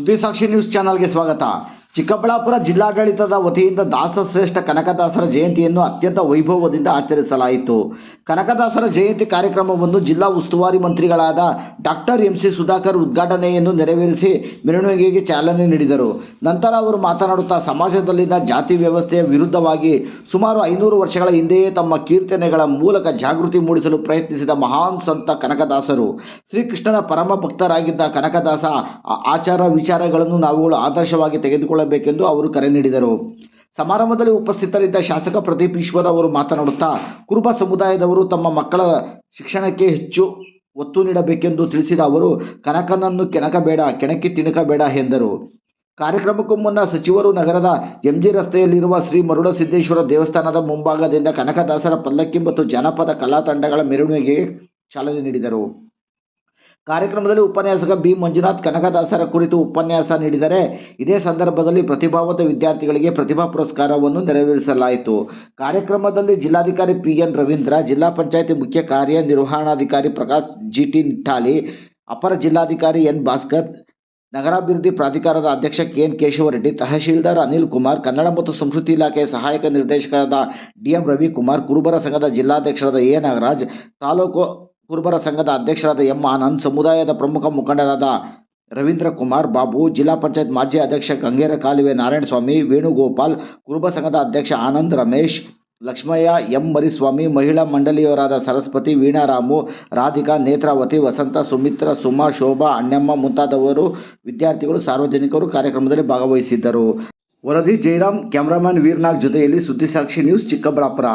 ಸುದ್ದಿಸಾಕ್ಷಿ news ಚಾನಲ್ಗೆ ಸ್ವಾಗತ. ಚಿಕ್ಕಬಳ್ಳಾಪುರ ಜಿಲ್ಲಾಡಳಿತದ ವತಿಯಿಂದ ದಾಸಶ್ರೇಷ್ಠ ಕನಕದಾಸರ ಜಯಂತಿಯನ್ನು ಅತ್ಯಂತ ವೈಭವದಿಂದ ಆಚರಿಸಲಾಯಿತು. ಕನಕದಾಸರ ಜಯಂತಿ ಕಾರ್ಯಕ್ರಮವನ್ನು ಜಿಲ್ಲಾ ಉಸ್ತುವಾರಿ ಮಂತ್ರಿಗಳಾದ ಡಾಕ್ಟರ್ ಎಂ.ಸಿ. ಸುಧಾಕರ್ ಉದ್ಘಾಟನೆಯನ್ನು ನೆರವೇರಿಸಿ ಮೆರವಣಿಗೆಗೆ ಚಾಲನೆ ನೀಡಿದರು. ನಂತರ ಅವರು ಮಾತನಾಡುತ್ತಾ, ಸಮಾಜದಲ್ಲಿನ ಜಾತಿ ವ್ಯವಸ್ಥೆಯ ವಿರುದ್ಧವಾಗಿ ಸುಮಾರು 500 ವರ್ಷಗಳ ಹಿಂದೆಯೇ ತಮ್ಮ ಕೀರ್ತನೆಗಳ ಮೂಲಕ ಜಾಗೃತಿ ಮೂಡಿಸಲು ಪ್ರಯತ್ನಿಸಿದ ಮಹಾನ್ ಸಂತ ಕನಕದಾಸರು. ಶ್ರೀಕೃಷ್ಣನ ಪರಮ ಭಕ್ತರಾಗಿದ್ದ ಕನಕದಾಸ ಆಚಾರ ವಿಚಾರಗಳನ್ನು ನಾವುಗಳು ಆದರ್ಶವಾಗಿ ತೆಗೆದುಕೊಳ್ಳಬೇಕೆಂದು ಅವರು ಕರೆ ನೀಡಿದರು. ಸಮಾರಂಭದಲ್ಲಿ ಉಪಸ್ಥಿತರಿದ್ದ ಶಾಸಕ ಪ್ರದೀಪ್ ಈಶ್ವರ್ ಅವರು ಮಾತನಾಡುತ್ತಾ, ಕುರುಬ ಸಮುದಾಯದವರು ತಮ್ಮ ಮಕ್ಕಳ ಶಿಕ್ಷಣಕ್ಕೆ ಹೆಚ್ಚು ಒತ್ತು ನೀಡಬೇಕೆಂದು ತಿಳಿಸಿದ ಅವರು, ಕನಕನನ್ನು ಕೆಣಕಬೇಡ, ಕೆಣಕಿ ತಿಣಕಬೇಡ ಎಂದರು. ಕಾರ್ಯಕ್ರಮಕ್ಕೂ ಮುನ್ನ ಸಚಿವರು ನಗರದ ಎಂಜಿ ರಸ್ತೆಯಲ್ಲಿರುವ ಶ್ರೀ ಮರುಡಸಿದ್ದೇಶ್ವರ ದೇವಸ್ಥಾನದ ಮುಂಭಾಗದಿಂದ ಕನಕದಾಸರ ಪಲ್ಲಕ್ಕಿ ಮತ್ತು ಜಾನಪದ ಕಲಾ ತಂಡಗಳ ಮೆರವಣಿಗೆಗೆ ಚಾಲನೆ ನೀಡಿದರು. ಕಾರ್ಯಕ್ರಮದಲ್ಲಿ ಉಪನ್ಯಾಸಕ ಬಿ. ಮಂಜುನಾಥ್ ಕನಕದಾಸರ ಕುರಿತು ಉಪನ್ಯಾಸ ನೀಡಿದರೆ, ಇದೇ ಸಂದರ್ಭದಲ್ಲಿ ಪ್ರತಿಭಾವಂತ ವಿದ್ಯಾರ್ಥಿಗಳಿಗೆ ಪ್ರತಿಭಾ ಪುರಸ್ಕಾರವನ್ನು ನೆರವೇರಿಸಲಾಯಿತು. ಕಾರ್ಯಕ್ರಮದಲ್ಲಿ ಜಿಲ್ಲಾಧಿಕಾರಿ ಪಿ.ಎನ್. ರವೀಂದ್ರ, ಜಿಲ್ಲಾ ಪಂಚಾಯಿತಿ ಮುಖ್ಯ ಕಾರ್ಯನಿರ್ವಹಣಾಧಿಕಾರಿ ಪ್ರಕಾಶ್ ಜಿ.ಟಿ. ನಿಟ್ಟಾಳಿ, ಅಪರ ಜಿಲ್ಲಾಧಿಕಾರಿ ಎನ್. ಭಾಸ್ಕರ್, ನಗರಾಭಿವೃದ್ಧಿ ಪ್ರಾಧಿಕಾರದ ಅಧ್ಯಕ್ಷ ಕೆ.ಎನ್. ಕೇಶವರೆಡ್ಡಿ, ತಹಶೀಲ್ದಾರ್ ಅನಿಲ್ ಕುಮಾರ್, ಕನ್ನಡ ಮತ್ತು ಸಂಸ್ಕೃತಿ ಇಲಾಖೆಯ ಸಹಾಯಕ ನಿರ್ದೇಶಕರಾದ ಡಿ.ಎಂ. ರವಿಕುಮಾರ್, ಕುರುಬರ ಸಂಘದ ಜಿಲ್ಲಾಧ್ಯಕ್ಷರಾದ ಎ. ನಾಗರಾಜ್, ತಾಲೂಕು ಕುರುಬರ ಸಂಘದ ಅಧ್ಯಕ್ಷರಾದ ಎಂ. ಆನಂದ್, ಸಮುದಾಯದ ಪ್ರಮುಖ ಮುಖಂಡರಾದ ರವೀಂದ್ರ ಕುಮಾರ್ ಬಾಬು, ಜಿಲ್ಲಾ ಪಂಚಾಯತ್ ಮಾಜಿ ಅಧ್ಯಕ್ಷ ಗಂಗೇರ ಕಾಲುವೆ ನಾರಾಯಣಸ್ವಾಮಿ, ವೇಣುಗೋಪಾಲ್, ಕುರುಬ ಸಂಘದ ಅಧ್ಯಕ್ಷ ಆನಂದ್, ರಮೇಶ್, ಲಕ್ಷ್ಮಯ್ಯ, ಎಂ. ಮರಿಸ್ವಾಮಿ, ಮಹಿಳಾ ಮಂಡಳಿಯವರಾದ ಸರಸ್ವತಿ, ವೀಣಾರಾಮು, ರಾಧಿಕಾ, ನೇತ್ರಾವತಿ, ವಸಂತ, ಸುಮಿತ್ರ, ಸುಮಾ, ಶೋಭಾ, ಅಣ್ಣಮ್ಮ ಮುಂತಾದವರು, ವಿದ್ಯಾರ್ಥಿಗಳು, ಸಾರ್ವಜನಿಕರು ಕಾರ್ಯಕ್ರಮದಲ್ಲಿ ಭಾಗವಹಿಸಿದ್ದರು. ವರದಿ ಜಯರಾಮ್, ಕ್ಯಾಮರಾಮನ್ ವೀರನಾಗ್ ಜೊತೆಯಲ್ಲಿ ಸುದ್ದಿಸಾಕ್ಷಿ ನ್ಯೂಸ್, ಚಿಕ್ಕಬಳ್ಳಾಪುರ.